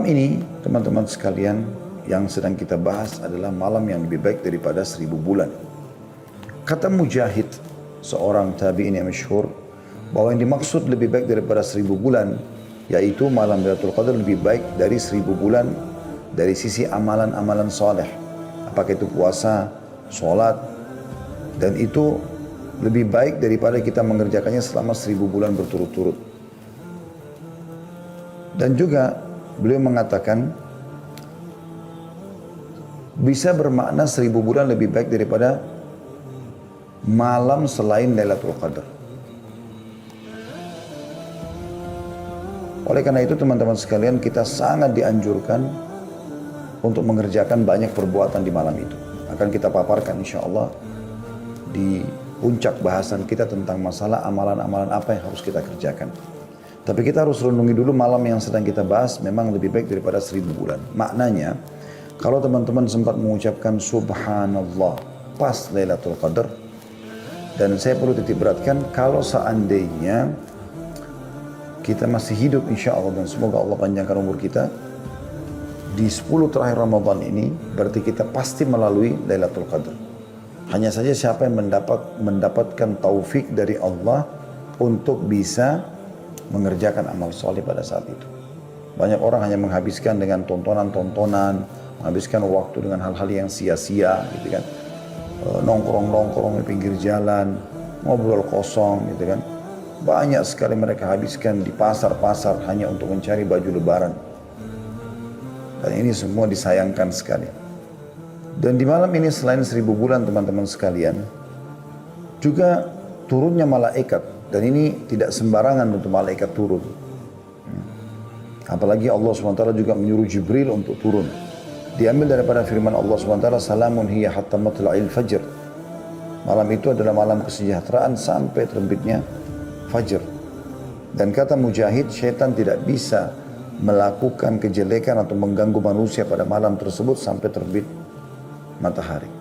ini teman-teman sekalian yang sedang kita bahas adalah malam yang lebih baik daripada 1000 bulan. Kata Mujahid, seorang tabi'in yang masyhur, bahwa yang dimaksud lebih baik daripada 1000 bulan, yaitu malam Lailatul Qadar lebih baik dari 1000 bulan dari sisi amalan-amalan soleh. Apakah itu puasa, sholat, dan itu lebih baik daripada kita mengerjakannya selama 1000 bulan berturut-turut. Dan juga beliau mengatakan bisa bermakna 1000 bulan lebih baik daripada malam selain Lailatul Qadar. Oleh karena itu teman-teman sekalian, kita sangat dianjurkan untuk mengerjakan banyak perbuatan di malam itu. Akan kita paparkan insya Allah di puncak bahasan kita tentang masalah amalan-amalan apa yang harus kita kerjakan. Tapi kita harus renungi dulu malam yang sedang kita bahas memang lebih baik daripada 1000 bulan. Maknanya, kalau teman-teman sempat mengucapkan Subhanallah pas Lailatul Qadar, dan saya perlu titik beratkan, kalau seandainya kita masih hidup insya Allah dan semoga Allah panjangkan umur kita, di 10 terakhir Ramadan ini berarti kita pasti melalui Lailatul Qadar. Hanya saja siapa yang mendapatkan taufik dari Allah untuk bisa mengerjakan amal soleh pada saat itu. Banyak orang hanya menghabiskan dengan tontonan-tontonan, menghabiskan waktu dengan hal-hal yang sia-sia gitu kan. Nongkrong-nongkrong di pinggir jalan, ngobrol kosong gitu kan. Banyak sekali mereka habiskan di pasar-pasar hanya untuk mencari baju lebaran. Dan ini semua disayangkan sekali. Dan di malam ini selain 1000 bulan teman-teman sekalian, juga turunnya malaikat. Dan ini tidak sembarangan untuk malaikat turun. Apalagi Allah SWT juga menyuruh Jibril untuk turun. Diambil daripada firman Allah SWT, Salamun hiya hatta matla'il fajr. Malam itu adalah malam kesejahteraan sampai terbitnya Fajr. Dan kata Mujahid, syaitan tidak bisa melakukan kejelekan atau mengganggu manusia pada malam tersebut sampai terbit matahari.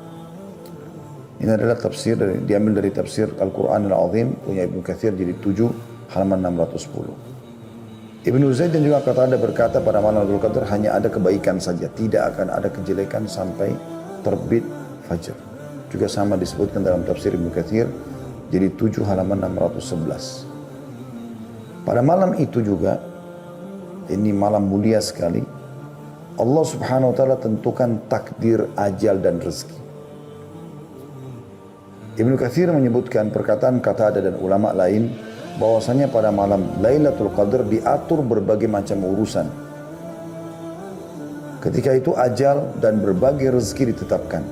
Ini adalah tafsir diambil dari tafsir Al-Quran Al-Azim punya Ibnu Katsir jilid 7 halaman 610. Ibnu Zaid dan juga Qatadah berkata pada malam Lailatul Qadar hanya ada kebaikan saja, tidak akan ada kejelekan sampai terbit fajar. Juga sama disebutkan dalam tafsir Ibnu Katsir jilid 7 halaman 611. Pada malam itu juga, ini malam mulia sekali, Allah Subhanahu wa taala tentukan takdir, ajal dan rezeki. Ibnu Katsir menyebutkan perkataan Qatadah dan ulama lain bahwasanya pada malam Lailatul Qadar diatur berbagai macam urusan. Ketika itu ajal dan berbagai rezeki ditetapkan.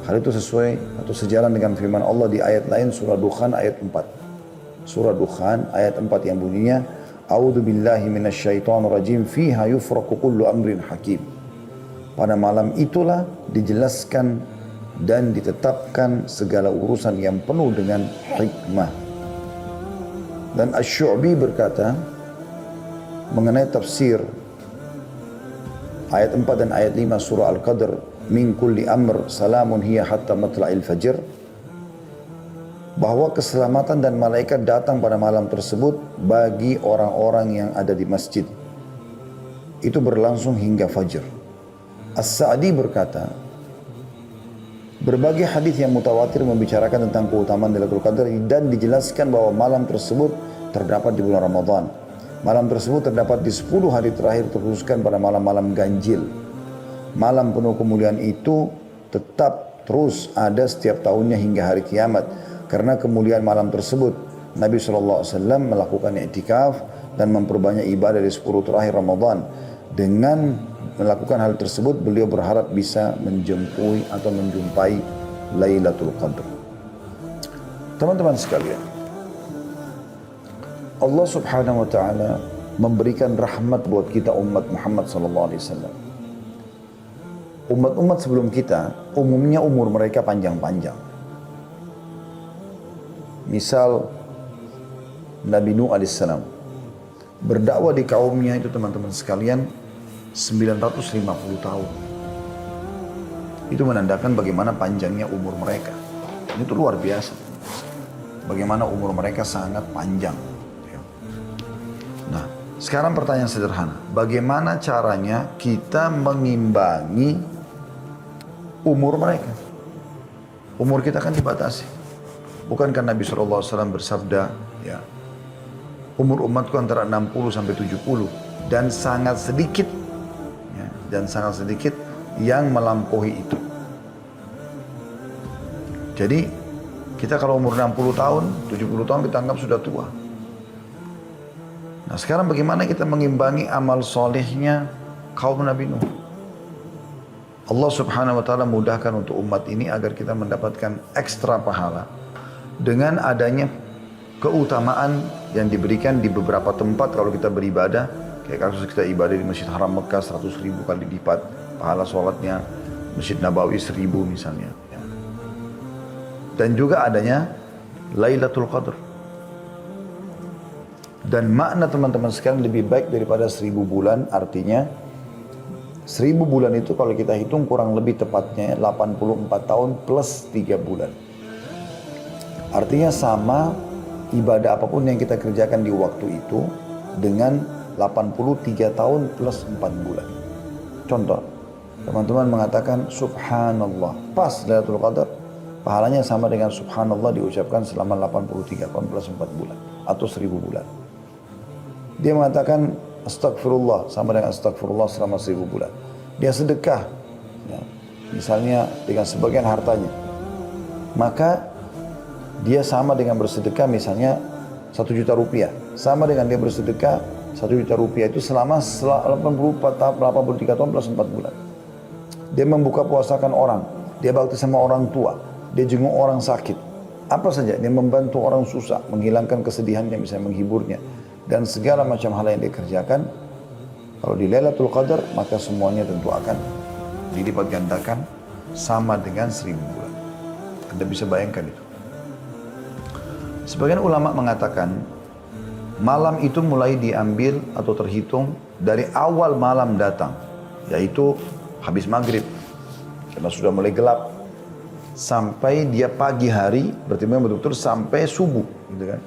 Hal itu sesuai atau sejalan dengan firman Allah di ayat lain surah Dukhan ayat 4. Surah Dukhan ayat 4 yang bunyinya A'udzu billahi minasyaitonir rajim fiha yufraqu kullu amrin hakim. Pada malam itulah dijelaskan dan ditetapkan segala urusan yang penuh dengan hikmah. Dan Asy-Syu'bi berkata mengenai tafsir ayat 4 dan ayat 5 surah Al-Qadr, min kulli amr salamun hiya hatta matla'il fajr, bahwa keselamatan dan malaikat datang pada malam tersebut bagi orang-orang yang ada di masjid. Itu berlangsung hingga fajar. As-Sa'di berkata, berbagai hadis yang mutawatir membicarakan tentang keutamaan Lailatul Qadar dan dijelaskan bahwa malam tersebut terdapat di bulan Ramadan. Malam tersebut terdapat di 10 hari terakhir terkhususkan pada malam-malam ganjil. Malam penuh kemuliaan itu tetap terus ada setiap tahunnya hingga hari kiamat. Karena kemuliaan malam tersebut, Nabi SAW melakukan i'tikaf dan memperbanyak ibadah di 10 terakhir Ramadan. Dengan melakukan hal tersebut, beliau berharap bisa menjumpai Lailatul Qadar. Teman-teman sekalian, Allah Subhanahu wa taala memberikan rahmat buat kita umat Muhammad SAW. Umat-umat sebelum kita umumnya umur mereka panjang-panjang. Misal Nabi Nuh alaihissalam berdakwah di kaumnya itu teman-teman sekalian 950 tahun. Itu menandakan bagaimana panjangnya umur mereka. Itu luar biasa. Bagaimana umur mereka sangat panjang. Nah, Sekarang pertanyaan sederhana, bagaimana caranya kita mengimbangi umur mereka? Umur kita kan dibatasi. Bukankah Nabi SAW bersabda, ya, umur umatku antara 60 sampai 70 dan sangat sedikit, ya, dan sangat sedikit yang melampaui itu. Jadi kita kalau umur 60 tahun, 70 tahun kita anggap sudah tua. Nah sekarang bagaimana kita mengimbangi amal solehnya kaum Nabi Nuh? Allah subhanahu wa ta'ala mudahkan untuk umat ini agar kita mendapatkan ekstra pahala dengan adanya keutamaan yang diberikan di beberapa tempat kalau kita beribadah. Kayak kasus kita ibadah di Masjid Haram Mekah 100.000 kali lipat pahala sholatnya, Masjid Nabawi 1.000 misalnya. Dan juga adanya Lailatul Qadar. Dan makna teman-teman sekalian lebih baik daripada 1.000 bulan, artinya 1.000 bulan itu kalau kita hitung kurang lebih tepatnya 84 tahun plus 3 bulan. Artinya sama ibadah apapun yang kita kerjakan di waktu itu dengan 83 tahun plus 4 bulan. Contoh, teman-teman mengatakan Subhanallah, pas Lailatul Qadar, pahalanya sama dengan Subhanallah diucapkan selama 83 tahun plus 4 bulan atau 1.000 bulan. Dia mengatakan Astagfirullah sama dengan Astagfirullah selama 1.000 bulan. Dia sedekah, ya, misalnya dengan sebagian hartanya, maka dia sama dengan bersedekah misalnya 1 juta rupiah. Sama dengan dia bersedekah 1 juta rupiah itu selama 83 tahun plus 4 bulan. Dia membuka puasakan orang, dia bakti sama orang tua, dia jenguk orang sakit. Apa saja, dia membantu orang susah, menghilangkan kesedihannya, misalnya menghiburnya. Dan segala macam hal yang dia kerjakan, kalau di Lailatul Qadar, maka semuanya tentu akan dilipat gandakan sama dengan 1.000 bulan. Anda bisa bayangkan itu. Sebagian ulama mengatakan, malam itu mulai diambil atau terhitung dari awal malam datang, yaitu habis maghrib, karena sudah mulai gelap, sampai dia pagi hari, berarti memang betul-betul sampai subuh, gitu kan?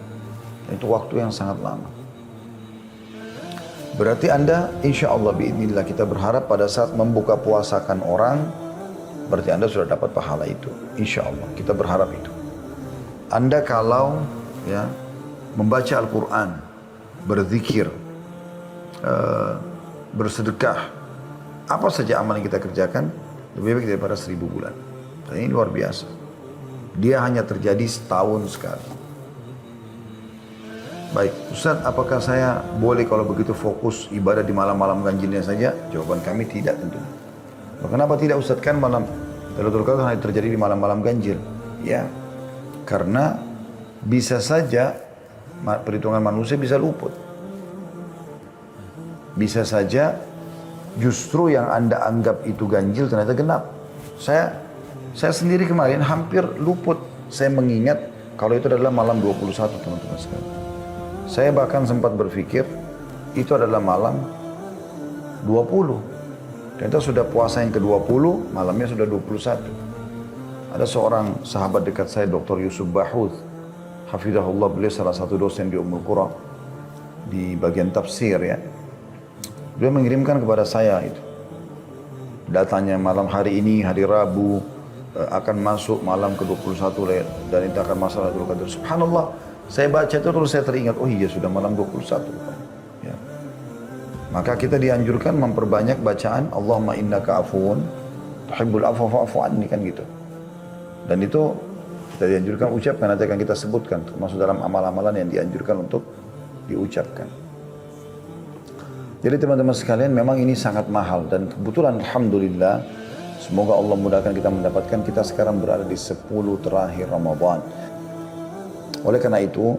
Itu waktu yang sangat lama. Berarti Anda, insya Allah biidznillah, kita berharap pada saat membuka puasakan orang, berarti Anda sudah dapat pahala itu. Insya Allah, kita berharap itu. Anda kalau ya membaca Al-Quran, berzikir, bersedekah, apa saja amal yang kita kerjakan, lebih baik daripada 1.000 bulan. Dan ini luar biasa. Dia hanya terjadi setahun sekali. Baik, Ustaz, apakah saya boleh kalau begitu fokus ibadah di malam-malam ganjilnya saja? Jawaban kami tidak tentunya. Kenapa tidak, Ustaz? Kan malam Lailatul Qadar hanya terjadi di malam-malam ganjil. Ya, karena bisa saja perhitungan manusia bisa luput. Bisa saja justru yang Anda anggap itu ganjil ternyata genap. Saya sendiri kemarin hampir luput. Saya mengingat kalau itu adalah malam 21, teman-teman sekalian. Saya bahkan sempat berpikir itu adalah malam 20. Ternyata sudah puasa yang ke-20, malamnya sudah 21. Ada seorang sahabat dekat saya, Dr. Yusuf Bahuth, hafizahullah, beliau salah satu dosen di Ummul Qura di bagian tafsir ya. Beliau mengirimkan kepada saya itu datanya malam hari ini, hari Rabu, akan masuk malam ke-21 dan itu akan masalah Lailatul Qadar. Subhanallah, saya baca itu terus saya teringat, oh iya sudah malam 21. Ya. Maka kita dianjurkan memperbanyak bacaan Allahumma innaka afuun tuhibbul afwa fa'fu anni, kan gitu. Dan itu kita dianjurkan ucapkan, nanti akan kita sebutkan termasuk dalam amal-amalan yang dianjurkan untuk diucapkan. Jadi teman-teman sekalian, memang ini sangat mahal dan kebetulan alhamdulillah, semoga Allah mudahkan kita mendapatkan, kita sekarang berada di 10 terakhir Ramadan. Oleh karena itu,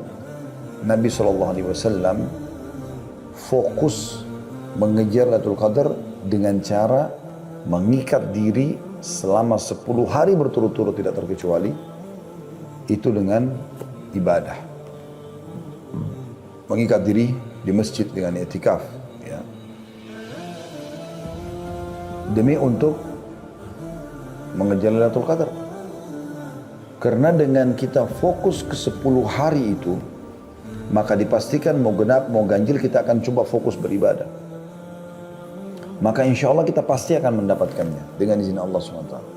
Nabi SAW fokus mengejar Lailatul Qadar dengan cara mengikat diri selama 10 hari berturut-turut tidak terkecuali, itu dengan ibadah. Mengikat diri di masjid dengan i'tikaf, ya. Demi untuk mengejar Lailatul Qadar. Karena dengan kita fokus ke 10 hari itu, maka dipastikan mau genap, mau ganjil kita akan coba fokus beribadah. Maka insya Allah kita pasti akan mendapatkannya dengan izin Allah SWT.